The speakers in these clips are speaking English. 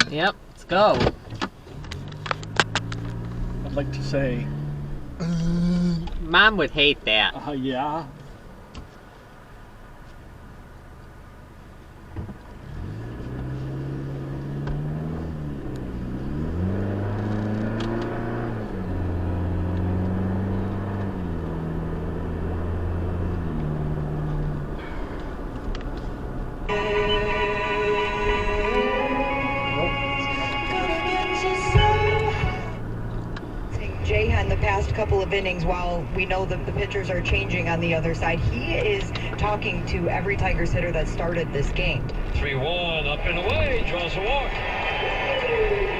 Yep, let's go. I'd like to say, Mom would hate that. yeah. Jahan, the past couple of innings, while we know that the pitchers are changing on the other side, he is talking to every Tigers hitter that started this game. 3-1, up and away, draws a walk.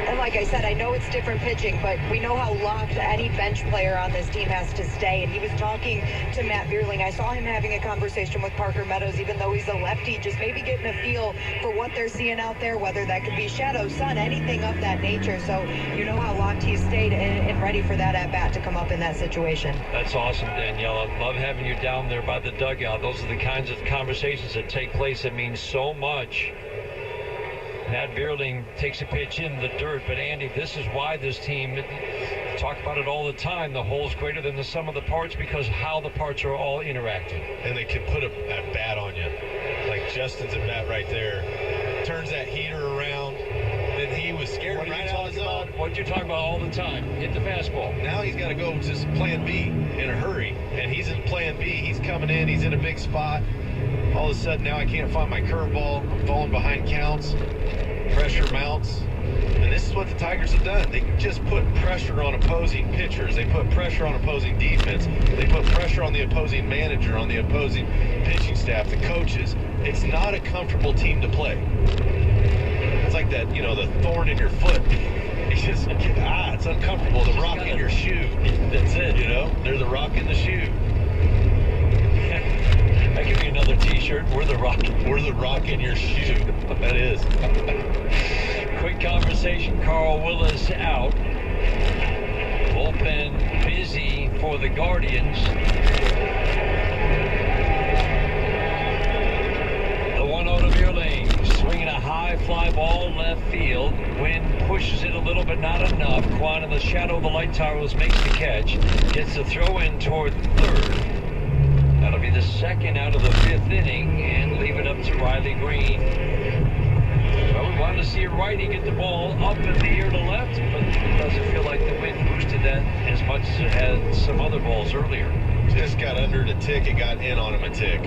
And like I said, I know it's different pitching, but we know how locked any bench player on this team has to stay. And he was talking to Matt Vierling. I saw him having a conversation with Parker Meadows, even though he's a lefty, just maybe getting a feel for what they're seeing out there, whether that could be shadow, sun, anything of that nature. So you know how locked he's stayed and ready for that at-bat to come up in that situation. That's awesome, Danielle. I love having you down there by the dugout. Those are the kinds of conversations that take place that mean so much. Matt Vierling takes a pitch in the dirt, but Andy, this is why this team, talk about it all the time, the whole's greater than the sum of the parts because how the parts are all interacting. And they can put a bat on you. Like Justin's at bat right there. Turns that heater around. Then he was scared right out of his own. What you talk about all the time, hit the fastball. Now he's got to go to plan B in a hurry. And he's in plan B. He's coming in. He's in a big spot. All of a sudden, now I can't find my curveball. I'm falling behind counts. Pressure mounts. And this is what the Tigers have done. They just put pressure on opposing pitchers. They put pressure on opposing defense. They put pressure on the opposing manager, on the opposing pitching staff, the coaches. It's not a comfortable team to play. It's like that, you know, the thorn in your foot. It's just, it's uncomfortable. The rock in your shoe. That's it, you know? They're the rock in the shoe. That could be another t-shirt. We're the rock. We're the rock in your shoe. That is. Quick conversation. Carl Willis out. Bullpen busy for the Guardians. The 1-0 to Vierling. Swinging a high fly ball left field. Wind pushes it a little, but not enough. Quan in the shadow of the light towers makes the catch. Gets the throw in toward third. That'll be the second out of the fifth inning and leave it up to Riley Green. Well, we wanted to see a righty get the ball up in the air to left, but it doesn't feel like the wind boosted that as much as it had some other balls earlier. Just got under it a tick. It got in on him a tick.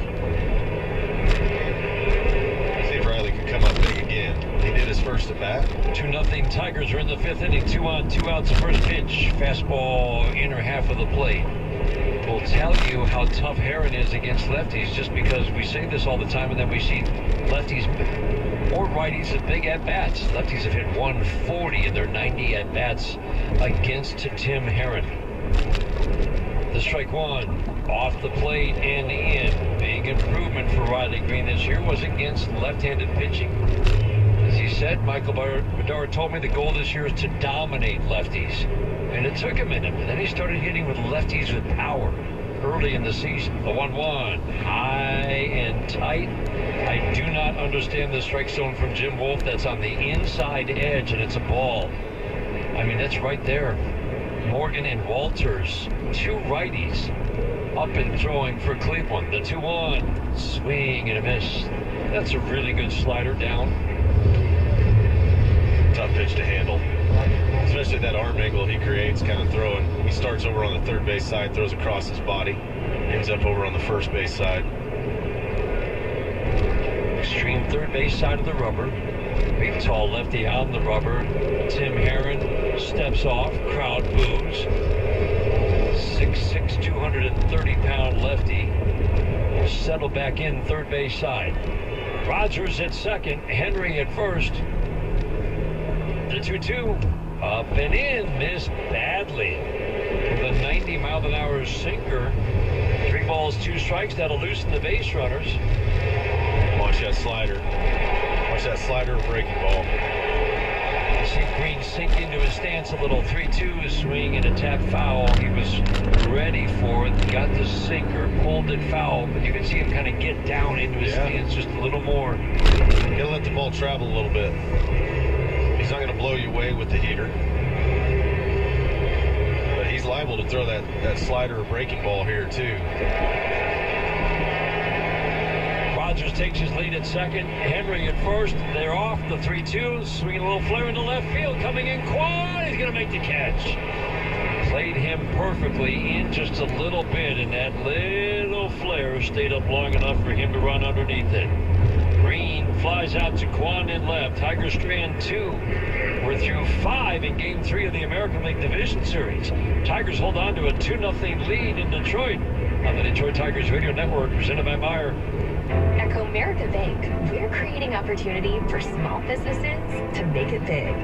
See if Riley can come up big again. He did his first at bat. 2-0 Tigers are in the fifth inning. 2 on, 2 outs. The first pitch. Fastball inner half of the plate. Will tell you how tough Herron is against lefties just because we say this all the time and then we see lefties or righties at big at-bats. Lefties have hit 140 in their 90 at-bats against Tim Herron. The strike one off the plate and in. Big improvement for Riley Green this year was against left-handed pitching. As he said, Michael Bedard told me the goal this year is to dominate lefties. And it took a minute, but then he started hitting with lefties with power early in the season. The 1-1, high and tight. I do not understand the strike zone from Jim Wolf. That's on the inside edge, and it's a ball. I mean, that's right there. Morgan and Walters, two righties, up and throwing for Cleveland. The 2-1, swing and a miss. That's a really good slider down. Tough pitch to handle. Especially that arm angle he creates, kind of throwing. He starts over on the third base side, throws across his body, ends up over on the first base side. Extreme third base side of the rubber. Big tall lefty on the rubber. Tim Herron steps off, crowd boos. 6'6", 230-pound lefty will settle back in third base side. Rogers at second, Henry at first. The 2-2. Up and in, missed badly. The 90-mile-an-hour sinker. 3 balls, 2 strikes. That'll loosen the base runners. Watch that slider. Watch that slider breaking ball. You see Green sink into his stance a little. 3-2 swing and a tap foul. He was ready for it. Got the sinker, pulled it foul, but you can see him kind of get down into his stance just a little more. He'll let the ball travel a little bit. He's not blow you away with the heater. But he's liable to throw that slider or breaking ball here, too. Rogers takes his lead at second. Henry at first. They're off. The 3-2. Swinging a little flare into left field. Coming in Quan. He's going to make the catch. Played him perfectly in just a little bit, and that little flare stayed up long enough for him to run underneath it. Green flies out to Quan in left. Tigers strand 2. We're through 5 in Game 3 of the American League Division Series. Tigers hold on to a 2-0 lead in Detroit on the Detroit Tigers Radio Network, presented by Meyer. At Comerica Bank, we're creating opportunity for small businesses to make it big.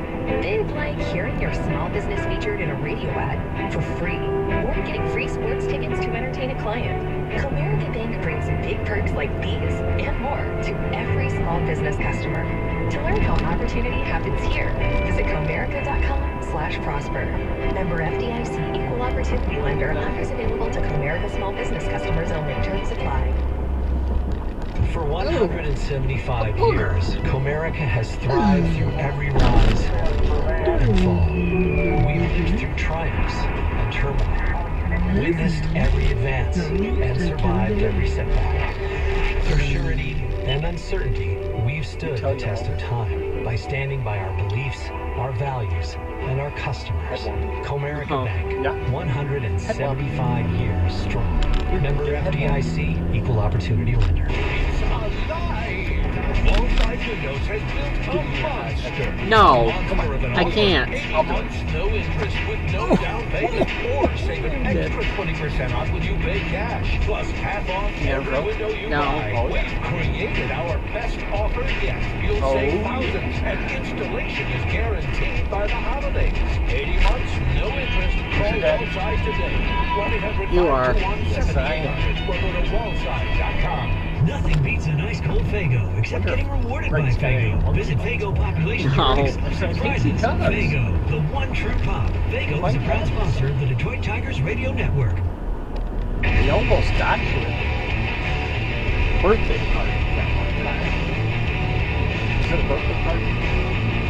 Big like hearing your small business featured in a radio ad for free, or getting free sports tickets to entertain a client. Comerica Bank brings big perks like these and more to every small business customer. To learn how opportunity happens here, visit comerica.com/prosper. Member FDIC Equal Opportunity Lender. Offers available to Comerica small business customers only. Terms apply. For 175 years, Comerica has thrived through every rise and fall. We've lived through triumphs and turmoil, witnessed every advance, and survived every setback. For surety and uncertainty, we've stood the test of time by standing by our beliefs, our values, and our customers. Comerica Bank, 175 years strong. Member FDIC, Equal Opportunity Lender. No, I can't. A month's no interest with no down payment, or save an extra 20% off when you pay cash, plus half off every window you buy. We've created our best offer yet. You'll save thousands, and installation is guaranteed by the holidays. 80 months, no interest. Call Wallside today. You are. Yes, I am. Or go to wallside.com. Nothing beats a nice cold Faygo, except getting rewarded by Faygo. Visit Faygo Population Genetics for prizes. Faygo, the one true pop. Faygo is a proud sponsor of the Detroit Tigers Radio Network. We almost got to it. Birthday party. Is it a birthday party?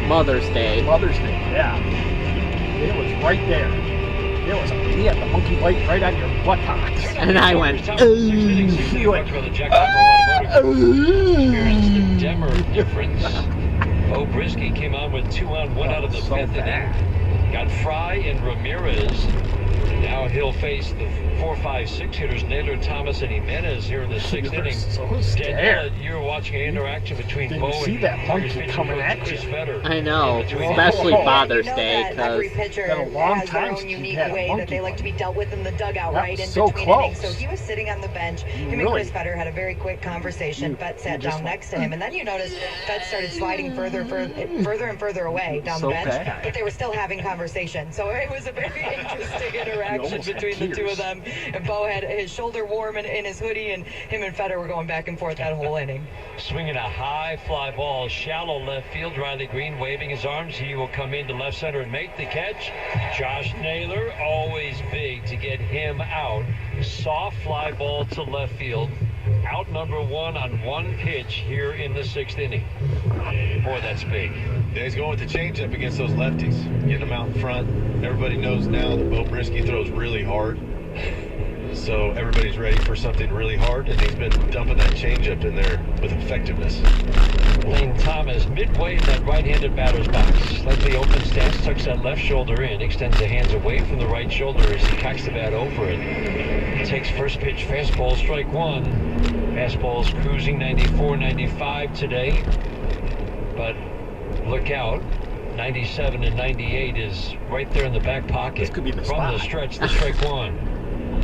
Mother's Day. Mother's Day, yeah. It was right there. He had the monkey bite right on your buttocks. And I went, Here's the Demmer difference. Bo Brisky came on with 2 on, 1 out of the 5th inning. Got Fry and Ramirez. Now he'll face the 4, 5, 6 hitters, Naylor, Thomas, and Jimenez here in the 6th inning. So scared. You're watching an interaction between Did Bo you see and that monkey coming at you? I know, especially Father's Day, every because pitcher been a long has their time own since unique you've had a way that monkey they like to be dealt with in the dugout, That right? was In so between innings. close. So he was sitting on the bench. Him and Really? Chris Fetter had a very quick conversation. Bet sat just down next to him, and then you noticed Bet started sliding further and further away down So the bench, bad. but they were still having conversation. So it was a very interesting interaction almost had between the two tears. of them. And Bo had his shoulder warm in his hoodie, and him and Fetter were going back and forth that whole inning. Swinging a high fly ball, shallow left field. Riley Green waving his arms. He will come into left center and make the catch. Josh Naylor, always big to get him out. Soft fly ball to left field. Out number 1 on 1 pitch here in the 6th inning. Boy, that's big. Yeah, he's going with the changeup against those lefties, getting them out in front. Everybody knows now that Bo Brisky throws really hard. So everybody's ready for something really hard, and he's been dumping that changeup in there with effectiveness. Lane Thomas midway in that right-handed batter's box. Slightly open stance, tucks that left shoulder in, extends the hands away from the right shoulder as he cocks the bat over it. Takes first pitch, fastball, strike 1. Fastball's cruising 94, 95 today. But look out. 97 and 98 is right there in the back pocket. This could be the From spot. the stretch, the strike 1.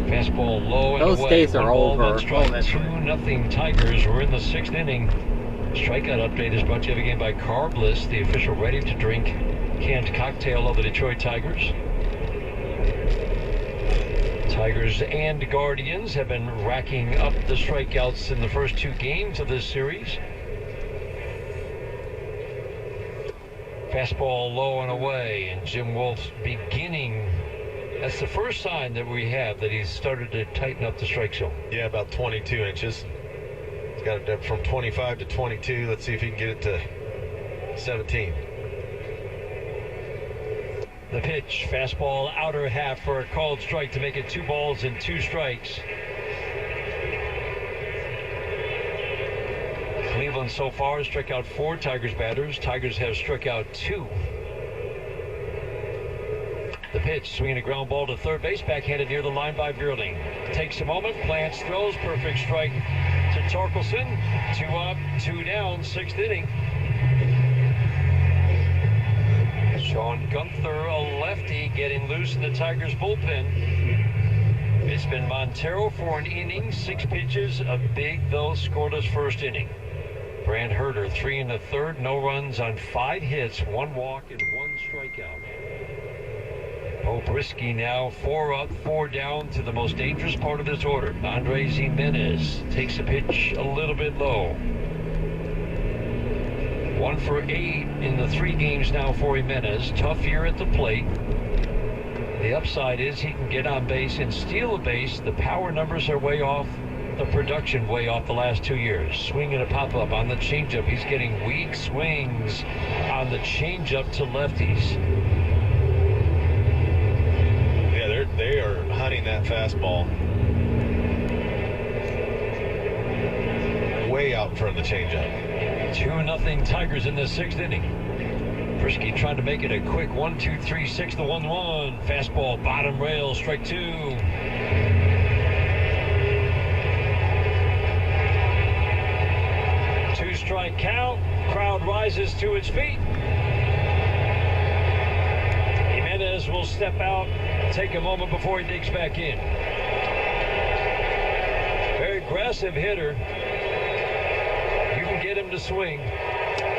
Fastball low and Those away. days are 1 ball, over. 1 strike. Oh, that's 2-0 Tigers. We're in the 6th inning. Strikeout update is brought to you again by Carbliss, the official ready-to-drink canned cocktail of the Detroit Tigers. Tigers and Guardians have been racking up the strikeouts in the first 2 games of this series. Fastball low and away, and Jim Wolf's beginning. That's the first sign that we have that he's started to tighten up the strike zone. Yeah, about 22 inches. He's got it up from 25 to 22. Let's see if he can get it to 17. The pitch, fastball, outer half for a called strike to make it 2 balls and 2 strikes. Cleveland so far has struck out 4 Tigers batters. Tigers have struck out 2. The pitch, swinging a ground ball to third base, backhanded near the line by Vierling. Takes a moment, plants, throws, perfect strike to Torkelson. 2 up, 2 down, 6th inning. Sean Gunther, a lefty, getting loose in the Tigers bullpen. It's been Montero for an inning, 6 pitches, a big though scoreless first inning. Brant Herter, 3 1/3, no runs on 5 hits, 1 walk and 1 strikeout. Bo Brisky now 4 up, 4 down to the most dangerous part of this order. Andres Jimenez takes a pitch a little bit low. 1 for 8 in the 3 games now for Jimenez. Tough year at the plate. The upside is he can get on base and steal a base. The power numbers are way off. The production way off the last 2 years. Swing and a pop-up on the changeup. He's getting weak swings on the changeup to lefties. Yeah, they are hunting that fastball way out in front of the changeup. 2-0 Tigers in the 6th inning. Brisky trying to make it a quick 1-2-3-6 to 1-1. Fastball, bottom rail, strike 2. 2-strike count. Crowd rises to its feet. Jimenez will step out, take a moment before he digs back in. Very aggressive hitter. You can get him to swing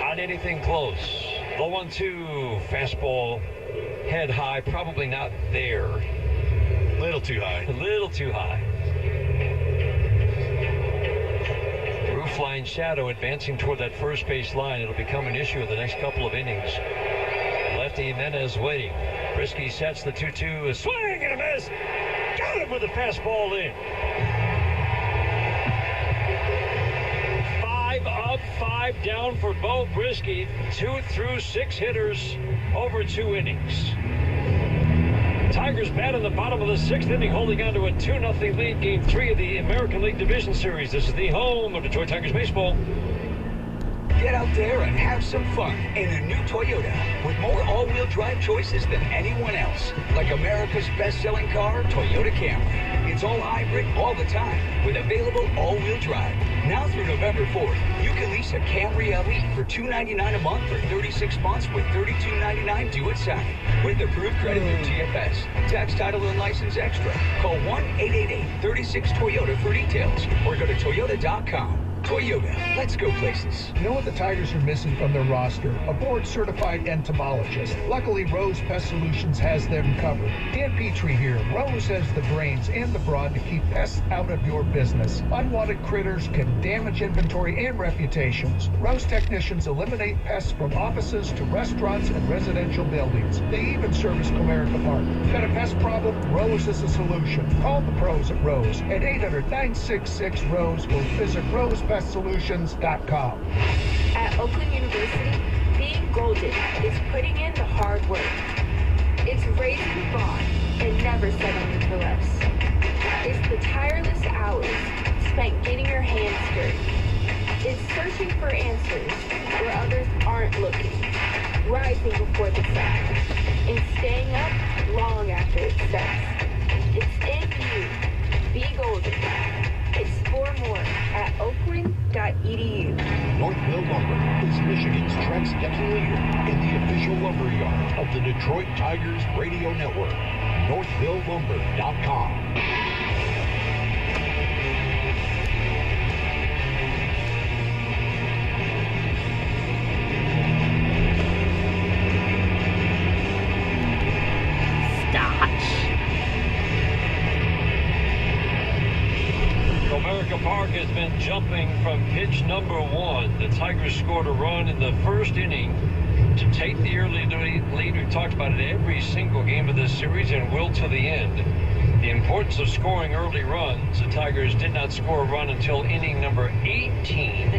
on anything close. Low 1-2, fastball, head high, probably not there. A little too high. A little too high. Roof line shadow advancing toward that first base line. It'll become an issue in the next couple of innings. Lefty Jimenez waiting. Brisky sets the 2-2, a swing and a miss. Got him with a fastball in. 5 up, 5 down for Bo Brisky. 2 through 6 hitters over 2 innings. Tigers bat in the bottom of the 6th inning, holding on to a 2-0 lead. Game 3 of the American League Division Series. This is the home of Detroit Tigers baseball. Get out there and have some fun in a new Toyota with more all-wheel drive choices than anyone else. Like America's best-selling car, Toyota Camry. It's all hybrid all the time with available all-wheel drive. Now through November 4th, you can lease a Camry LE for $299 a month for 36 months with $32.99 due at signing. With approved credit through TFS. Tax, title, and license extra. Call 1-888-36-TOYOTA for details or go to Toyota.com. Toyota, let's go places. You know what the Tigers are missing from their roster? A board-certified entomologist. Luckily, Rose Pest Solutions has them covered. Dan Petrie here. Rose has the brains and the broad to keep pests out of your business. Unwanted critters can damage inventory and reputations. Rose technicians eliminate pests from offices to restaurants and residential buildings. They even service Comerica Park. Got a pest problem? Rose is a solution. Call the pros at Rose at 800-966-ROSE or visit RosePestSolutions.com. At Oakland University, being golden is putting in the hard work. It's raising the bar and never settling for less. It's the tireless hours spent getting your hands dirty. It's searching for answers where others aren't looking. Rising before the sun and staying up long after it sets. It's in you. Be golden. Explore more at oakland.edu. Northville Lumber is Michigan's trend-setting leader in the official lumber yard of the Detroit Tigers Radio Network. NorthvilleLumber.com. Comerica Park has been jumping from pitch number 1. The Tigers scored a run in the first inning to take the early lead. We've talked about it every single game of this series and will to the end. The importance of scoring early runs. The Tigers did not score a run until inning number 18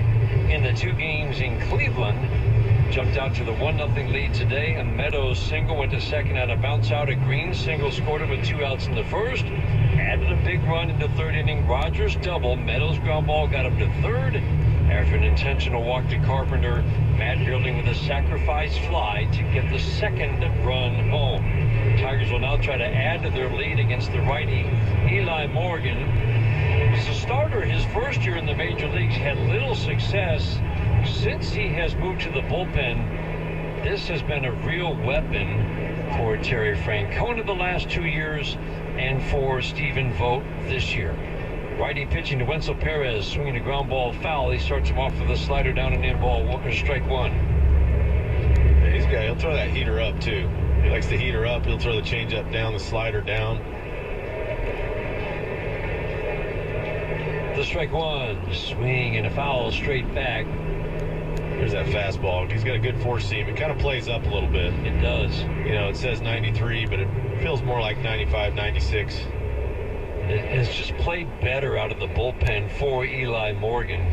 in the 2 games in Cleveland. jumped out to the 1-0 lead today. A Meadows single went to second on a bounce out. A Green single scored him with 2 outs in the first. Added a big run in the third inning. Rogers double. Meadows ground ball got him to third. After an intentional walk to Carpenter, Matt Building with a sacrifice fly to get the second run home. Tigers will now try to add to their lead against the righty Eli Morgan. As a starter his first year in the major leagues, had little success. Since he has moved to the bullpen, this has been a real weapon for Terry Francona the last 2 years and for Stephen Vogt this year. Righty pitching to Wenzel Perez, swinging a ground ball foul. He starts him off with a slider down and in ball. Walker strike one. Yeah, he'll throw that heater up too. He likes the heater up. He'll throw the changeup down, the slider down. The strike one, swing and a foul straight back. There's that fastball. He's got a good four seam. It kind of plays up a little bit. It does. You know, it says 93, but it feels more like 95, 96. It has just played better out of the bullpen for Eli Morgan.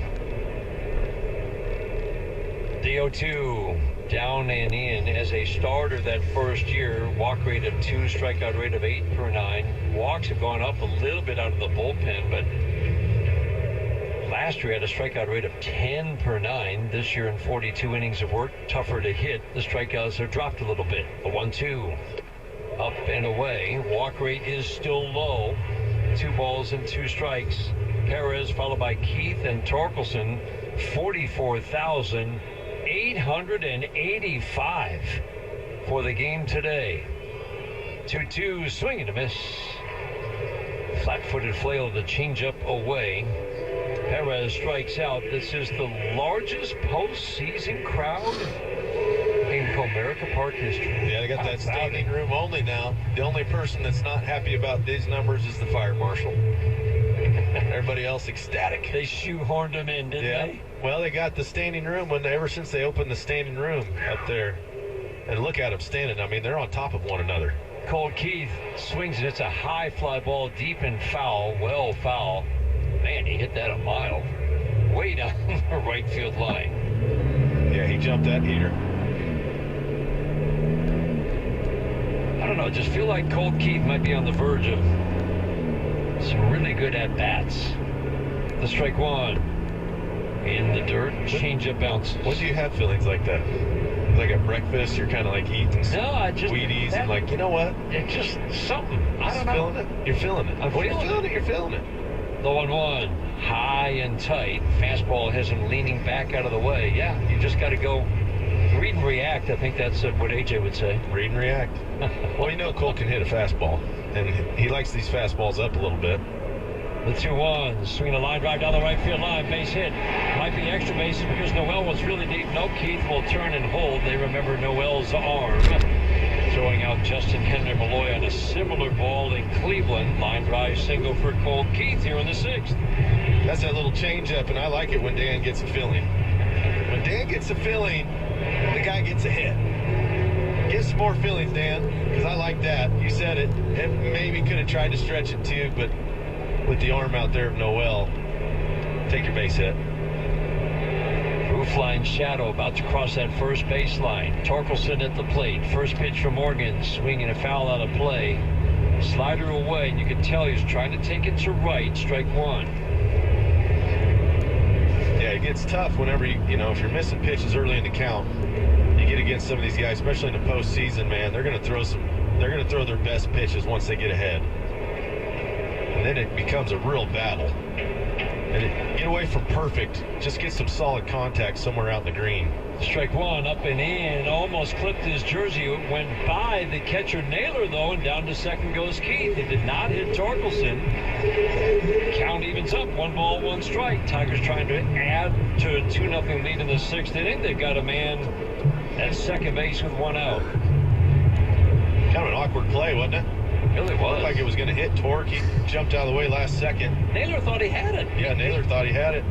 The 0-2, down and in as a starter that first year. Walk rate of 2, strikeout rate of 8 per 9. Walks have gone up a little bit out of the bullpen, but last year had a strikeout rate of 10 per 9. This year in 42 innings of work, tougher to hit. The strikeouts have dropped a little bit. The 1-2, up and away. Walk rate is still low. 2 balls and 2 strikes. Perez followed by Keith and Torkelson. 44,885 for the game today. 2-2, swing and a miss. Flat-footed flail of the changeup away. Perez strikes out. This is the largest postseason crowd in Comerica Park history. Yeah, they got that standing room only now. The only person that's not happy about these numbers is the fire marshal. Everybody else ecstatic. They shoehorned them in, didn't they? Well, they got the standing room ever since they opened the standing room up there. And look at them standing. I mean, they're on top of one another. Colt Keith swings and it's a high fly ball deep and foul. Well foul. Man, he hit that a mile. Way down the right field line. Yeah, he jumped that heater. I don't know, just feel like Colt Keith might be on the verge of some really good at-bats. The strike one. In the dirt, change-up bounce. When do you have feelings like that? Like at breakfast, you're kind of like eating Wheaties and like, you know what? It's just something. I don't know. Feeling it? You're feeling it. I'm feeling it. You're feeling it. The 1-1, high and tight. Fastball has him leaning back out of the way. Yeah, you just got to go read and react. I think that's what AJ would say. Read and react. Well, you know Cole can hit a fastball, and he likes these fastballs up a little bit. The 2-1, swinging a line drive down the right field line, base hit. Might be extra bases because Noel was really deep. No, Keith will turn and hold. They remember Noel's arm. Throwing out Justin Henry Malloy on a similar ball in Cleveland. Line drive single for Colt Keith here in the 6th. That's that little changeup, and I like it when Dan gets a feeling. When Dan gets a feeling, the guy gets a hit. Get some more feelings, Dan, because I like that. You said it. It maybe could have tried to stretch it too, but with the arm out there of Noel, take your base hit. Roofline shadow about to cross that first baseline. Torkelson at the plate. First pitch from Morgan. Swinging a foul out of play. Slider away, and you can tell he's trying to take it to right. Strike one. Yeah, it gets tough whenever you know, if you're missing pitches early in the count. You get against some of these guys, especially in the postseason, man. They're going to throw their best pitches once they get ahead. And then it becomes a real battle. And get away from perfect. Just get some solid contact somewhere out in the green. Strike one, up and in. Almost clipped his jersey. It went by the catcher Naylor, though, and down to second goes Keith. It did not hit Torkelson. Count evens up. 1 ball, 1 strike. Tigers trying to add to a 2-0 lead in the 6th inning. They've got a man at second base with 1 out. Kind of an awkward play, wasn't it? Really was. Looked like it was going to hit Torque. He jumped out of the way last second. Naylor thought he had it. Yeah, Naylor thought he had it.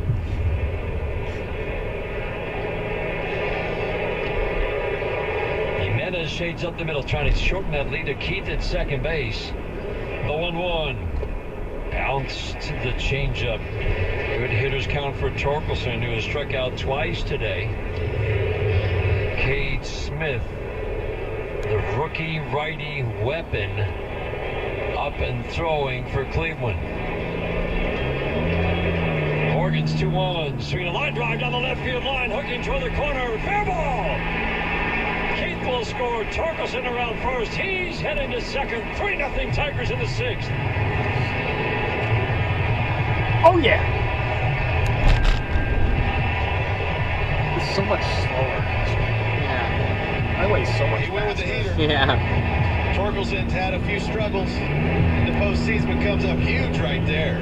Jimenez shades up the middle, trying to shorten that lead to Keith at second base. The 1-1. Bounce to the changeup. Good hitters count for Torkelson, who has struck out twice today. Cade Smith, the rookie righty weapon, up and throwing for Cleveland. Morgan's 2-1. Swinging a line drive down the left field line, hooking toward the corner. Fair ball! Keith will score. Torkelson around first. He's heading to second. 3-0 Tigers in the sixth. Oh, yeah. It's so much slower. Yeah. I weigh so much He went with the heater. Yeah. Torkelson's had a few struggles in the postseason, but comes up huge right there.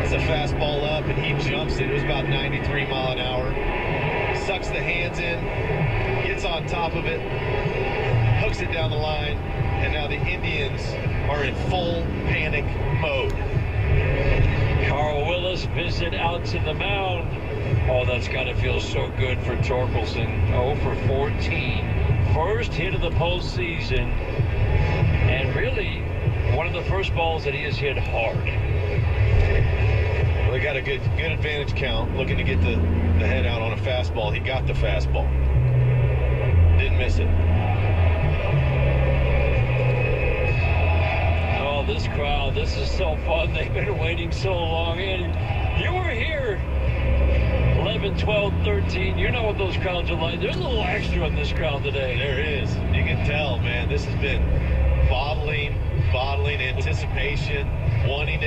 It's a fastball up, and he jumps it. It was about 93 mile an hour. Sucks the hands in, gets on top of it, hooks it down the line, and now the Indians are in full panic mode. Carl Willis visit out to the mound. Oh, that's got to feel so good for Torkelson. 0 for 14. First hit of the postseason. And really, one of the first balls that he has hit hard. Well, they got a good advantage count, looking to get the head out on a fastball. He got the fastball. Didn't miss it. Oh, this crowd, this is so fun. They've been waiting so long. And you were here 11, 12, 13. You know what those crowds are like. There's a little extra in this crowd today. There is. You can tell, man. This has been bottling anticipation, wanting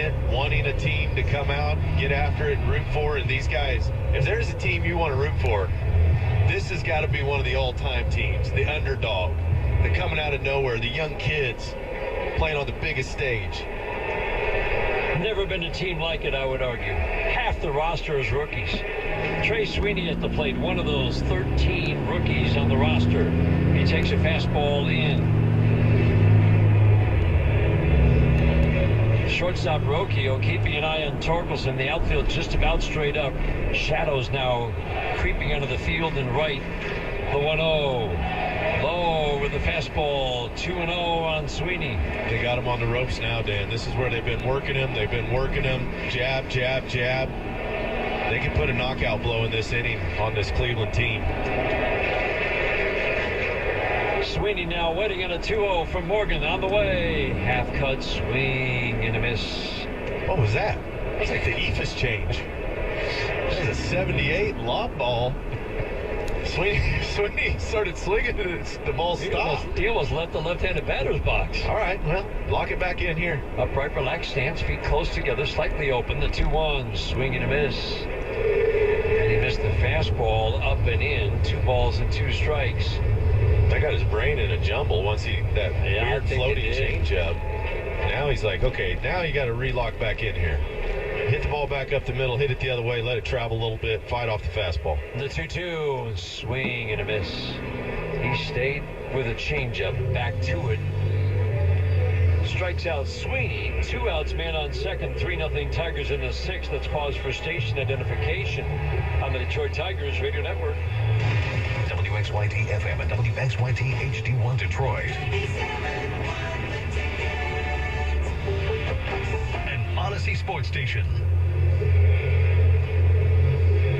a team to come out, get after it, root for it. And these guys, if there's a team you want to root for, this has got to be one of the all-time teams, the underdog, the coming out of nowhere, the young kids playing on the biggest stage. Never been a team like it, I would argue. Half the roster is rookies. Trey Sweeney at the plate, one of those 13 rookies on the roster. He takes a fastball in. Shortstop Rocchio keeping an eye on Torkelson. The outfield just about straight up. Shadows now creeping onto the field and right. The 1-0. Low with the fastball. 2-0 on Sweeney. They got him on the ropes now, Dan. This is where they've been working him. Jab, jab, jab. They can put a knockout blow in this inning on this Cleveland team. Sweeney now waiting on a 2-0 from Morgan on the way. Half cut swing and a miss. What was that? That was like the eephus change. That was a 78 lob ball. Sweeney started slinging it. The ball stopped. He almost left the left-handed batter's box. All right, well, lock it back in here. Upright, relaxed stance, feet close together, slightly open. The 2-1, swing and a miss. And he missed the fastball up and in. 2 balls and 2 strikes. That got his brain in a jumble once weird floating changeup. Now he's like, okay, now you got to relock back in here. Hit the ball back up the middle, hit it the other way, let it travel a little bit, fight off the fastball. The 2-2, swing and a miss. He stayed with a changeup, back to it. Strikes out Sweeney. 2 outs, man on second. 3-0 Tigers in the sixth. That's cause for station identification on the Detroit Tigers Radio Network. WXYT FM and WXYT HD1 Detroit. An Odyssey Sports Station.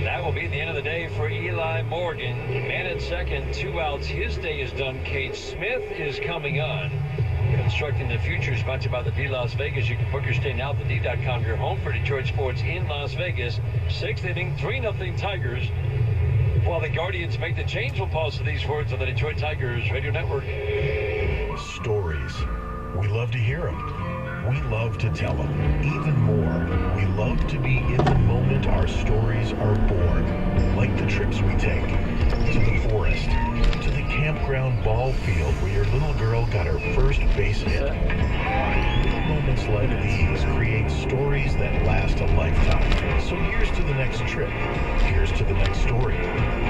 That will be the end of the day for Eli Morgan. Man at second, 2 outs. His day is done. Cade Smith is coming on. Constructing the Future is brought to you by the D Las Vegas. You can book your stay now at thed.com, your home for Detroit sports in Las Vegas. 6th inning, 3-0 Tigers. While the Guardians make the change, we'll pause to these words on the Detroit Tigers Radio Network. Stories. We love to hear them. We love to tell them. Even more, we love to be in the moment our stories are born. Like the trips we take. To the forest. To the campground ball field where your little girl got her first base hit. Little moments like these create stories that last a lifetime. So here's to the next trip. Here's to the next story.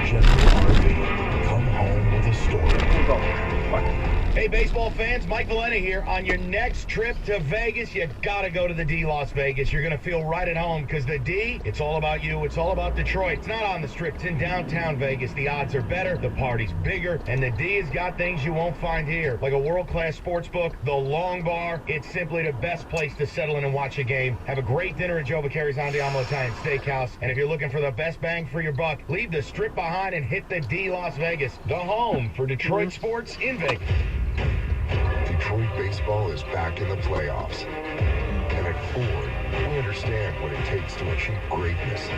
General RV. Come home with a story. Hey, baseball fans, Mike Valena here. On your next trip to Vegas, you gotta go to the D Las Vegas. You're gonna feel right at home because the D, it's all about you. It's all about Detroit. It's not on the Strip. It's in downtown Vegas. The odds are better, the party's bigger, and the D has got things you won't find here, like a world-class sports book, the Long Bar. It's simply the best place to settle in and watch a game. Have a great dinner at Joe Vaccari's Andiamo Italian Steakhouse, and if you're looking for the best bang for your buck, leave the Strip behind and hit the D Las Vegas, the home for Detroit sports in Vegas. Detroit baseball is back in the playoffs. And at Ford, we understand what it takes to achieve greatness.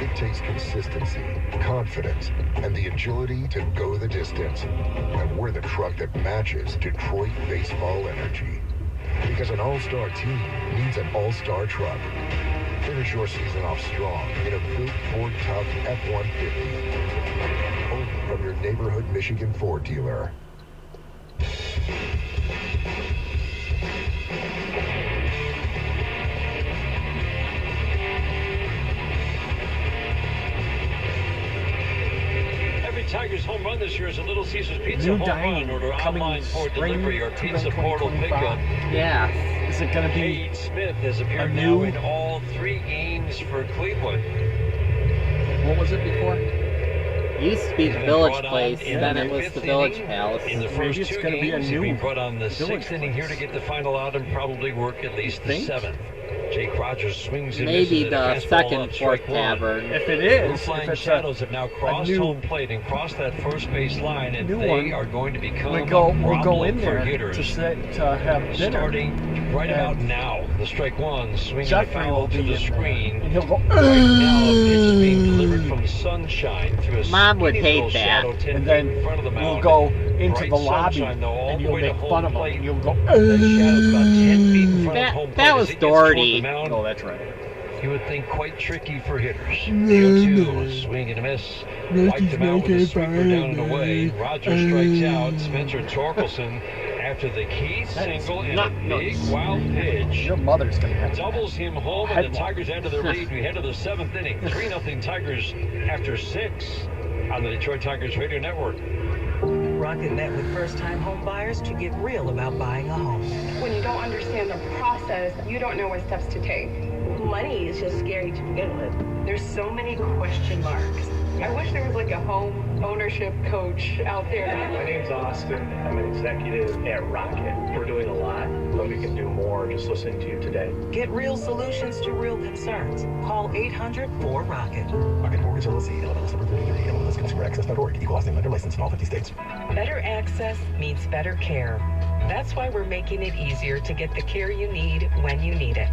It takes consistency, confidence, and the agility to go the distance. And we're the truck that matches Detroit baseball energy. Because an all-star team needs an all-star truck. Finish your season off strong in a big Ford Tough F-150. Only from your neighborhood Michigan Ford dealer. Every Tigers home run this year is a Little Caesars Pizza home run. Order online for spring delivery or pizza portal pickup. Yeah. Is it going to be Cade Smith has appeared now in all 3 games for Cleveland. What was it before? It used to be the Village Place, then it was the Village Palace. In the first 2 games, he'll be brought on the 6th inning here to get the final out and probably work at least the 7th. Jake Rogers swings and maybe misses the second Fourth Tavern. If it is, Flying Shadows have now crossed home plate and crossed that first base line, and they are going to become we'll go in there to have dinner. Starting right about now, the strike one, swinging a foul to the screen. And he'll go, right now, a pitch is being delivered from Sunshine through a Mom would hate that. shadow 10 and then in front of the mound. we'll go into the lobby, and you'll make fun of him. And you'll go, that shadow's about 10 feet in front of home plate. That was Doherty. Oh, that's right. You would think quite tricky for hitters. 0-2, swing and a miss. Wiped him out with a sweeper down and away. Rogers strikes out. Spencer Torkelson after the key single and a big wild pitch. Your mother's going to have doubles him home, and the Tigers add to their lead. We head to the 7th inning. 3-0 Tigers after 6 on the Detroit Tigers Radio Network. Rocket met with first-time home buyers to get real about buying a home. When you don't understand the process, you don't know what steps to take. Money is just scary to begin with. There's so many question marks. I wish there was like a home ownership coach out there. My name's Austin. I'm an executive at Rocket. We're doing a lot, but we can do more just listening to you today. Get real solutions to real concerns. Call 800-4ROCKET. Rocket Mortgage LLC, NMLS number 33, NMLS Equal Housing Lender License in all 50 states. Better access means better care. That's why we're making it easier to get the care you need when you need it.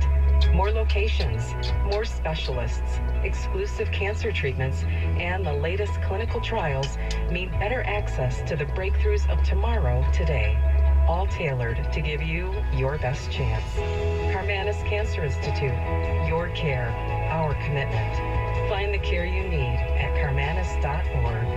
More locations, more specialists, exclusive cancer treatments, and the latest clinical trials mean better access to the breakthroughs of tomorrow today. All tailored to give you your best chance. Carmanis Cancer Institute, your care, our commitment. Find the care you need at carmanis.org.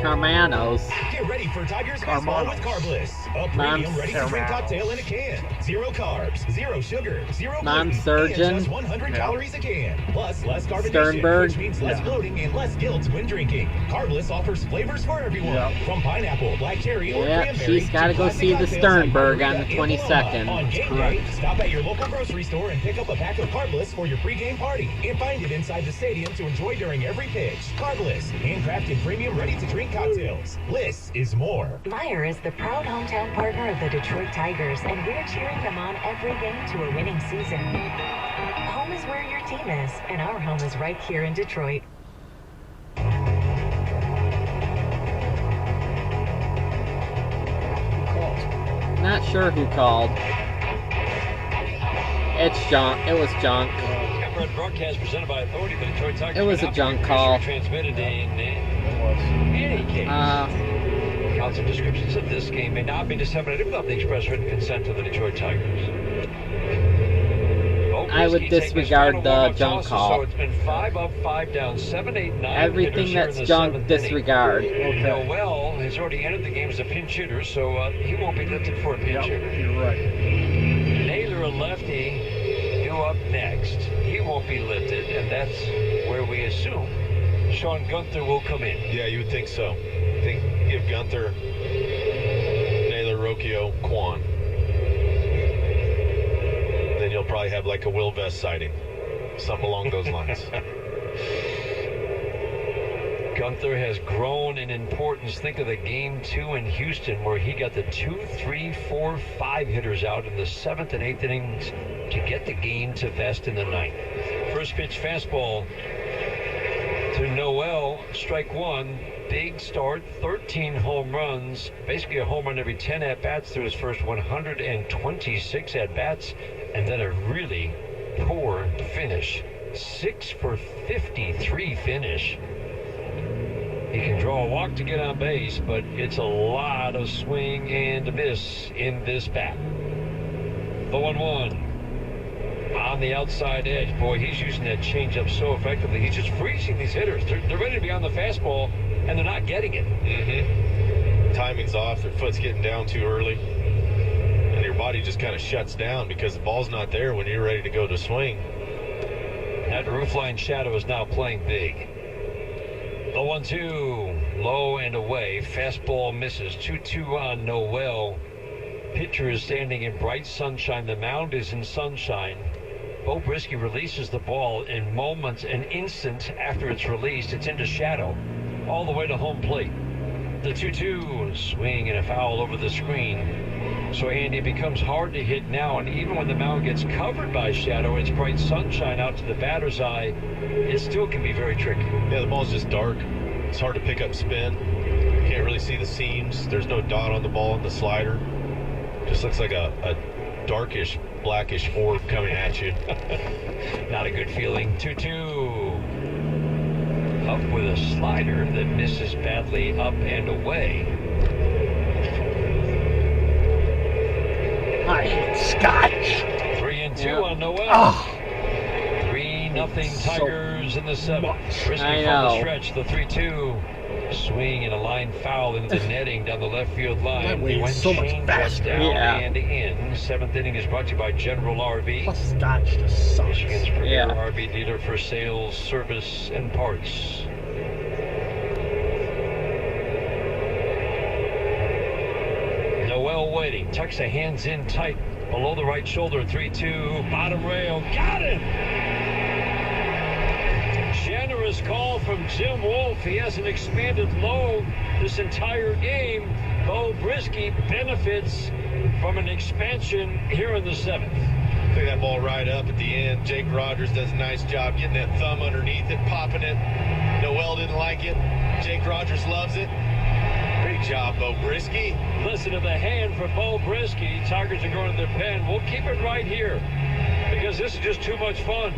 Carmanos. Get ready for Tigers baseball with Carbliss. A premium ready-to-drink cocktail in a can. 0 carbs, 0 sugar, 0 gluten, and just 100 calories a can. Plus, less carbonation, which means less bloating and less guilt when drinking. Carbliss offers flavors for everyone. From pineapple, black cherry, or cranberry. She's got to go see the Sternberg on the 22nd. On game day, stop at your local grocery store and pick up a pack of Carbliss for your pregame party. And find it inside the stadium to enjoy during every pitch. Carbliss, handcrafted premium ready-to-drink cocktails. Bliss is more. Meijer is the proud hometown partner of the Detroit Tigers, and we're cheering them on every game to a winning season. Home is where your team is, and our home is right here in Detroit. Not sure who called. It's junk. It was junk. Broadcast presented by Authority, the Detroit Tigers. It was a junk call. Transmitted in any case. Counts and descriptions of this game may not be disseminated without the express written consent of the Detroit Tigers. I would disregard the junk call. So it's been 5 up, 5 down, 7, 8, 9. Everything that's junk, disregard. Okay. Noel has already entered the game as a pinch hitter, so he won't be lifted for a pinch hitter. You're right. Naylor, a lefty, due up next. He won't be lifted, and that's where we assume Sean Gunther will come in. Yeah, you would think so. I think give Gunther Quan. Then you'll probably have like a Will Vest sighting. Something along those lines. Gunther has grown in importance. Think of the game 2 in Houston where he got the 2, 3, 4, 5 hitters out in the 7th and 8th innings to get the game to Vest in the 9th. First pitch fastball to Noel, strike 1. Big start, 13 home runs, basically a home run every 10 at-bats through his first 126 at-bats, and then a really poor finish. 6 for 53 finish. He can draw a walk to get on base, but it's a lot of swing and a miss in this bat. The 1-1 on the outside edge. Boy, he's using that changeup so effectively. He's just freezing these hitters. They're ready to be on the fastball, and they're not getting it. Timing's off. Their foot's getting down too early. And your body just kind of shuts down because the ball's not there when you're ready to go to swing. That roofline shadow is now playing big. The 1-2, low and away. Fastball misses. 2-2 on Noel. Pitcher is standing in bright sunshine. The mound is in sunshine. Bo Brisky releases the ball in moments, an instant after it's released. It's into shadow all the way to home plate. The 2-2, swing and a foul over the screen. So, Andy, it becomes hard to hit now, and even when the mound gets covered by shadow, it's bright sunshine out to the batter's eye, it still can be very tricky. Yeah, the ball's just dark. It's hard to pick up spin. You can't really see the seams. There's no dot on the ball in the slider. Just looks like a darkish, blackish orb coming at you. Not a good feeling. 2-2. Up with a slider that misses badly up and away. I hate Scotch. 3-2 on Noel. 3-0 Tigers in the 7th. Brisky from the stretch. The 3-2. Swing and a line foul into the netting down the left field line. That way is so much faster. Down and in. 7th inning is brought to you by General RV. Plus Scotch just sucks. Michigan's premier RV dealer for sales, service, and parts. Noel waiting. Tucks the hands in tight. Below the right shoulder. 3-2. Bottom rail. Got him! Generous call from Jim Wolf. He has an expanded load this entire game. Bo Brisky benefits from an expansion here in the 7th. Pick that ball right up at the end. Jake Rogers does a nice job getting that thumb underneath it, popping it. Noel didn't like it. Jake Rogers loves it. Great job, Bo Brisky. Listen to the hand for Bo Brisky. Tigers are going to their pen. We'll keep it right here because this is just too much fun.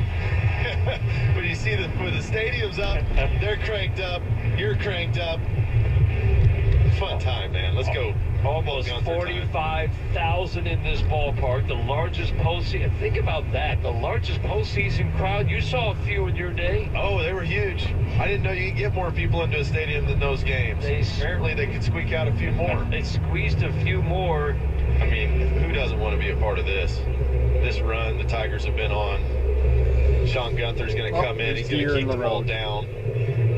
When you see when the stadium's up, they're cranked up, you're cranked up. Fun time, man. Let's go. Almost 45,000 in this ballpark, the largest postseason. Think about that, the largest postseason crowd. You saw a few in your day. Oh, they were huge. I didn't know you could get more people into a stadium than those games. Apparently, they could squeak out a few more. They squeezed a few more. I mean, who doesn't want to be a part of this? This run the Tigers have been on. Sean Gunther's going to come in. He's going to keep the ball down,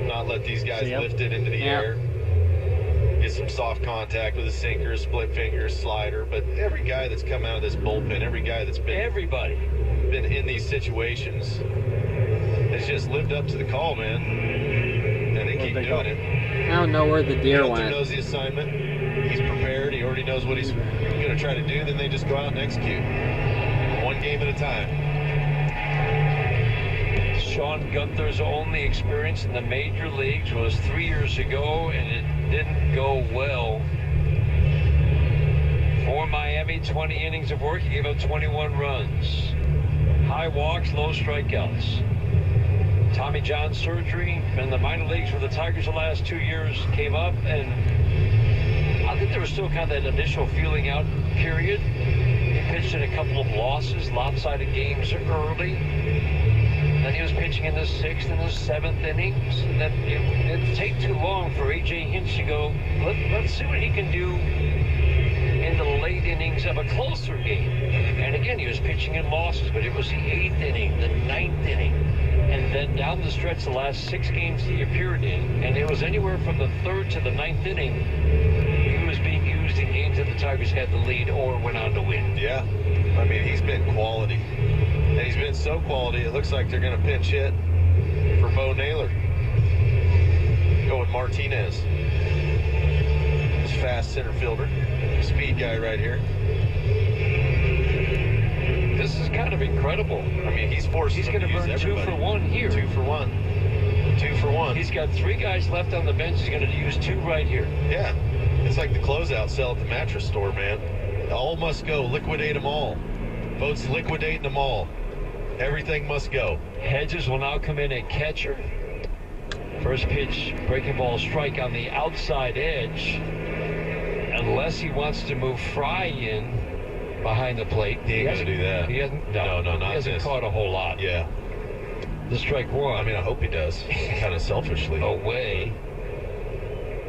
not let these guys lift it into the air. Get some soft contact with a sinker, split fingers, slider. But every guy that's come out of this bullpen, every guy that's been been in these situations has just lived up to the call, man. And they keep doing it. I don't know where the deer Gunther went. knows the assignment. He's prepared. He already knows what he's going to try to do. Then they just go out and execute. One game at a time. Sean Gunther's only experience in the major leagues was 3 years ago, and it didn't go well. For Miami, 20 innings of work, he gave up 21 runs. High walks, low strikeouts. Tommy John surgery in the minor leagues for the Tigers the last 2 years came up, and I think there was still kind of that initial feeling out period. He pitched in a couple of losses, lopsided games early. Then he was pitching in the 6th and the 7th innings. And then it didn't take too long for A.J. Hinch to go, let's see what he can do in the late innings of a closer game. And again, he was pitching in losses, but it was the 8th inning, the 9th inning. And then down the stretch, the last 6 games he appeared in, and it was anywhere from the 3rd to the 9th inning, he was being used in games that the Tigers had the lead or went on to win. Yeah. I mean, he's been quality. And he's been so quality, it looks like they're going to pinch hit for Bo Naylor. Going Martinez. This fast center fielder. Speed guy right here. This is kind of incredible. I mean, he's forced. He's going to burn 2 for 1 here. 2 for 1. 2 for 1. He's got 3 guys left on the bench. He's going to use 2 right here. Yeah. It's like the closeout sell at the mattress store, man. All must go. Liquidate them all. Votes liquidating them all. Everything must go. Hedges will now come in at catcher. First pitch, breaking ball strike on the outside edge. Unless he wants to move Fry in behind the plate. He ain't going to do that. He hasn't. No, not he hasn't this. caught a whole lot. Yeah. The strike 1. I mean, I hope he does. Kind of selfishly. Away.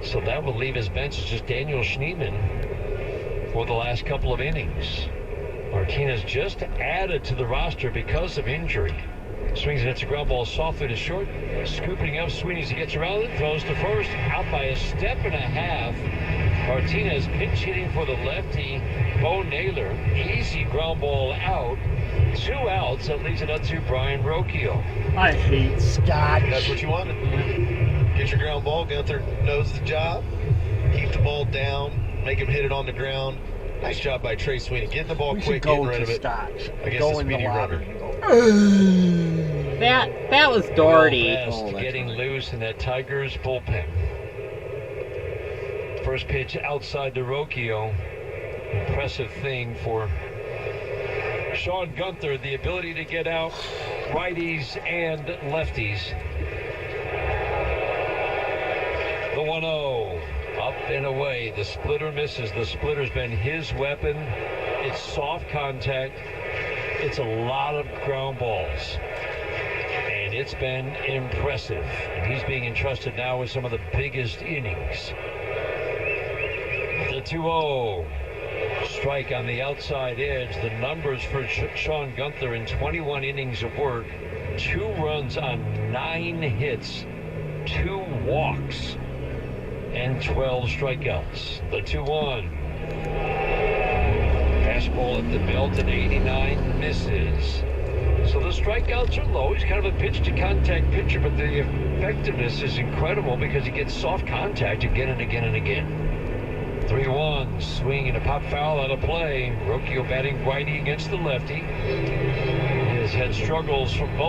So that will leave his bench as just Daniel Schneemann for the last couple of innings. Martinez just added to the roster because of injury. Swings and hits a ground ball softly to short. Scooping up Sweeney as he gets around it. Throws to first. Out by a step and a half. Martinez pinch hitting for the lefty, Bo Naylor. Easy ground ball out. 2 outs. That leaves it up to Brian Rocchio. I hate Scott. That's what you wanted. Get your ground ball. Gunther knows the job. Keep the ball down. Make him hit it on the ground. Nice job by Trey Sweeney. Getting the ball quick, getting rid of it. Against the speedy runner. That was Doherty. Getting loose in that Tigers bullpen. First pitch outside to Rocchio. Impressive thing for Sean Gunther, the ability to get out righties and lefties. The 1-0. Up and away. The splitter misses. The splitter's been his weapon. It's soft contact. It's a lot of ground balls. And it's been impressive. And he's being entrusted now with some of the biggest innings. The 2-0. Strike on the outside edge. The numbers for Sean Gunther in 21 innings of work. 2 runs on 9 hits. 2 walks. And 12 strikeouts. The 2-1. Fastball at the belt at 89 misses. So the strikeouts are low. He's kind of a pitch-to-contact pitcher, but the effectiveness is incredible because he gets soft contact again and again and again. 3-1. Swing and a pop foul out of play. Rocchio batting righty against the lefty. He has had struggles from both.